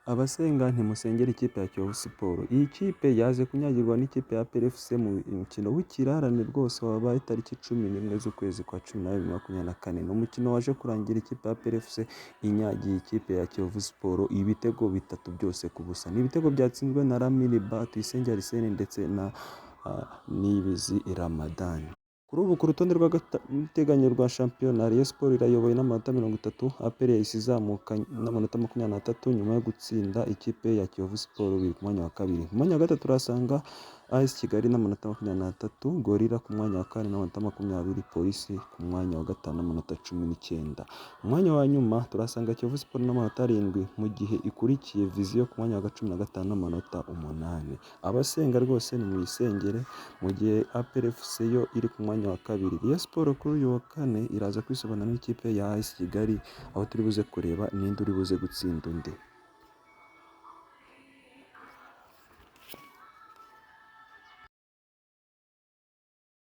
Abasenga ntimusengere ikipe ya Kiyovu Sport. Iyi kipe yaje kunyagirwa n'ikipe ya APR FC mu mukino w'ikirarane rwose wabaye tariki 11 z'ukwezi kwa 12/2024. Ni umukino waje kurangira ikipe ya APR FC inyagiye ikipe ya Kiyovu Sport ibitego 3 byose ku busa. Ni ibitego byatsinzwe na Lamine Ba, Tuyisenge Arsene ndetse na Niyibizi Ramadan. Kuri ubu ku rutonde rw'agateganyo rwa shampiyona, Rayon Sport irayoboye n'amanota 30, APR yahise izamuka n'amanota 23 nyuma yo gutsinda ikipe ya Kiyovu Sport biri ku mwanya wa kabiri. Ku mwanya wa gatatu turasanga AS Kigali n'amanota 23, Gorilla ku mwanya wa kane n'amanota 20, Polisi ku mwanya wa gatanu n'amanota 19. Mu mwanya wa nyuma turasanga Kiyovu Sport n'amanota 7, mu gihe ikurikiye Vision ku mwanya wa 15 n'amanota 8. Abasenga rwose ni muyisengere, mu gihe APR FC yo iri ku mwanya wa kabiri. Rayon Sport kuri uyu wa kane iraza kwisobanura n'ikipe ya AS Kigali, aho turi buze kureba ninde uri buze gutsinda undi.